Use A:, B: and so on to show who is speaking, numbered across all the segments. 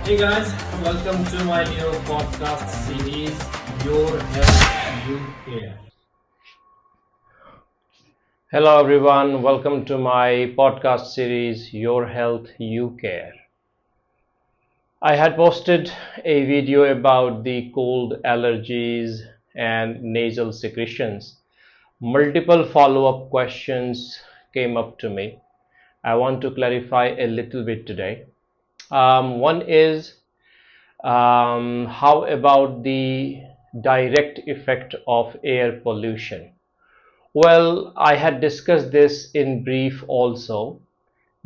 A: Hey guys, welcome to my new podcast series, Your Health You Care. Hello everyone, welcome to my podcast series, Your Health You Care. I had posted a video about the cold allergies and nasal secretions. Multiple follow-up questions came up to me. I want to clarify a little bit today. One is how about the direct effect of air pollution? Well, I had discussed this in brief also,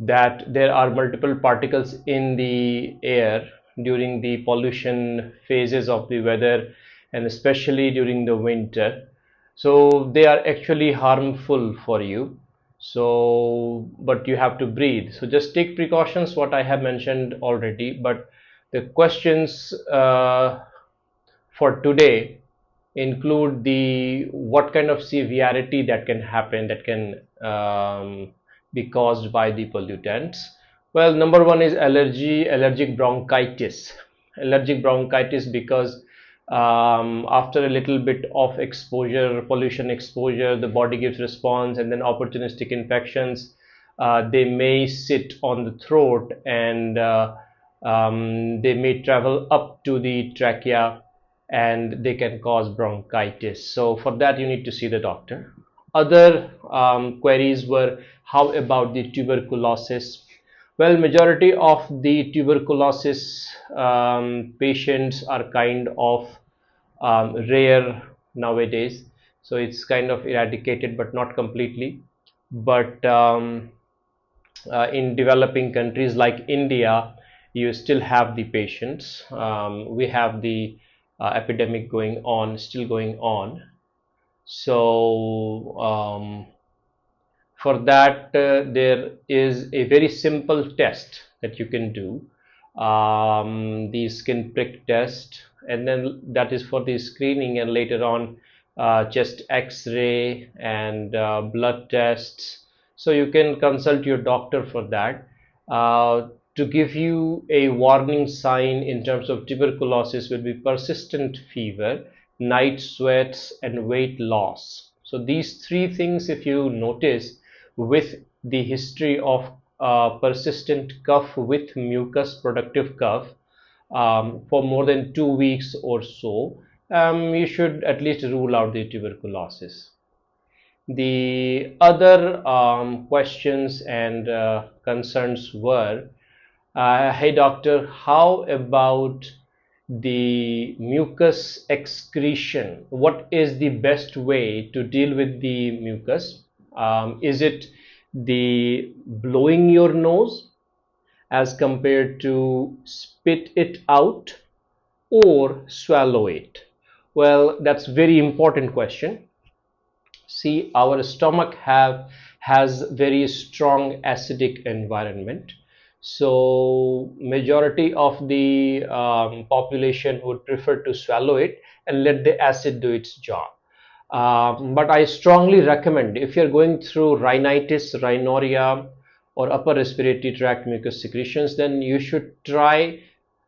A: that there are multiple particles in the air during the pollution phases of the weather and especially during the winter. So they are actually harmful for you. So, but you have to breathe. So just take precautions, what I have mentioned already. But the questions for today include the what kind of severity that can happen, that can be caused by the pollutants. Well, number one is allergic bronchitis. Allergic bronchitis because after a little bit of exposure, pollution exposure, the body gives response, and then opportunistic infections, they may sit on the throat, and they may travel up to the trachea, and they can cause bronchitis. So for that you need to see the doctor. Other queries were, how about the tuberculosis? Well, majority of the tuberculosis patients are kind of rare nowadays. So it's kind of eradicated, but not completely. But in developing countries like India, you still have the patients. We have the epidemic going on, still going on. So for that, there is a very simple test that you can do, the skin prick test, and then that is for the screening, and later on chest x-ray and blood tests. So you can consult your doctor for that. To give you a warning sign in terms of tuberculosis will be persistent fever, night sweats, and weight loss. So these three things, if you notice, with the history of persistent cough with mucus, productive cough, for more than 2 weeks or so, you should at least rule out the tuberculosis. The other questions and concerns were, hey doctor, how about the mucus excretion? What is the best way to deal with the mucus? Is it the blowing your nose as compared to spit it out or swallow it? Well, that's very important question. See, our stomach has very strong acidic environment. So majority of the population would prefer to swallow it and let the acid do its job. But I strongly recommend, if you're going through rhinitis, rhinorrhea, or upper respiratory tract mucus secretions, then you should try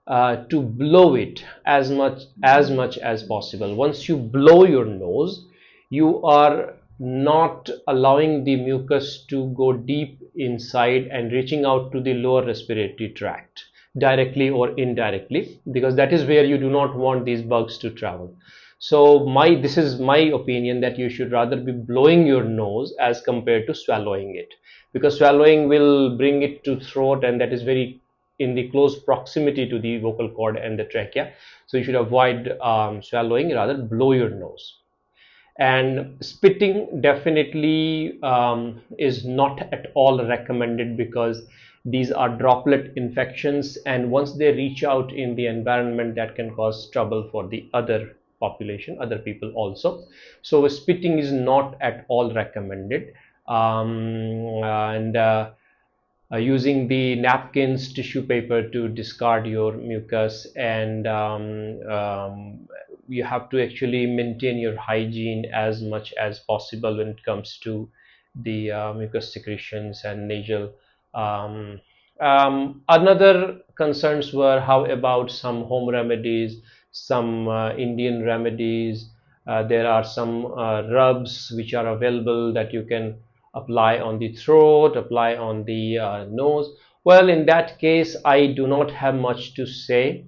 A: to blow it as much as possible. Once you blow your nose, you are not allowing the mucus to go deep inside and reaching out to the lower respiratory tract directly or indirectly, because that is where you do not want these bugs to travel. So this is my opinion, that you should rather be blowing your nose as compared to swallowing it, because swallowing will bring it to throat, and that is very in the close proximity to the vocal cord and the trachea. So you should avoid swallowing, rather blow your nose. And spitting definitely is not at all recommended, because these are droplet infections, and once they reach out in the environment, that can cause trouble for the other population, other people also. So spitting is not at all recommended. And Using the napkins, tissue paper to discard your mucus, and you have to actually maintain your hygiene as much as possible when it comes to the mucus secretions and nasal Another concerns were how about some home remedies, some Indian remedies. There are some rubs which are available that you can apply on the throat, apply on the nose. Well, in that case, I do not have much to say,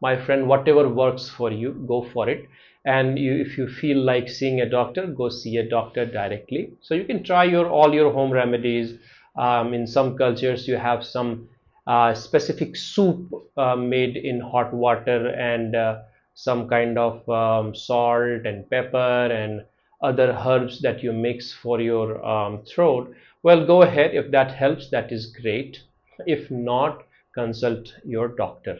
A: my friend. Whatever works for you, go for it. And if you feel like seeing a doctor, go see a doctor directly. So you can try your all your home remedies. In some cultures you have some specific soup made in hot water, and some kind of salt and pepper and other herbs that you mix for your throat. Well, go ahead. If that helps, that is great. If not, consult your doctor.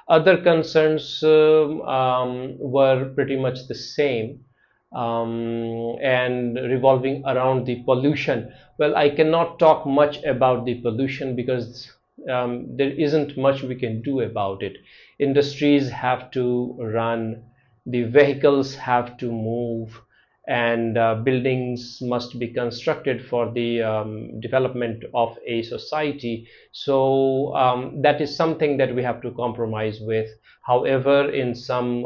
A: Other concerns were pretty much the same, and revolving around the pollution. Well, I cannot talk much about the pollution because there isn't much we can do about it. Industries have to run, the vehicles have to move, and buildings must be constructed for the development of a society. So that is something that we have to compromise with. However, in some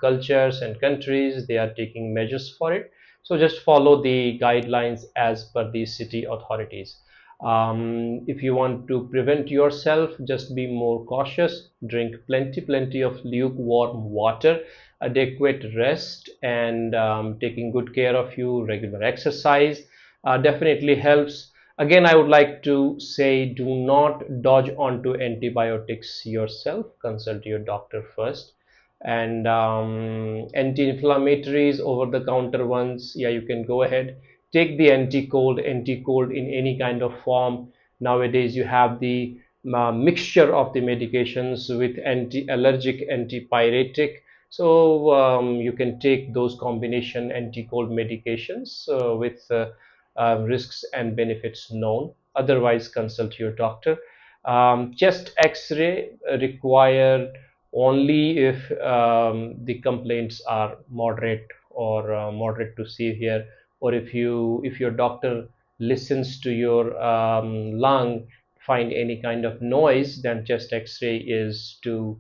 A: cultures and countries, they are taking measures for it. So just follow the guidelines as per the city authorities. If you want to prevent yourself, just be more cautious. Drink plenty of lukewarm water, adequate rest, and taking good care of you. Regular exercise definitely helps. Again, I would like to say, do not dodge onto antibiotics yourself. Consult your doctor first. And anti-inflammatories, over the counter ones, yeah, you can go ahead, take the anti-cold in any kind of form. Nowadays you have the mixture of the medications with anti-allergic, antipyretic. So you can take those combination anti-cold medications with risks and benefits known. Otherwise, consult your doctor. Chest x-ray required only if the complaints are moderate or moderate to severe, or if your doctor listens to your lung, find any kind of noise, then chest x-ray is to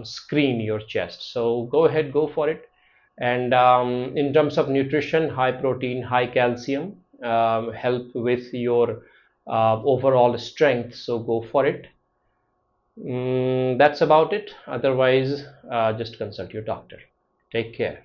A: screen your chest. So go ahead, go for it. And in terms of nutrition, high protein, high calcium help with your overall strength, so go for it. That's about it. Otherwise, just consult your doctor. Take care.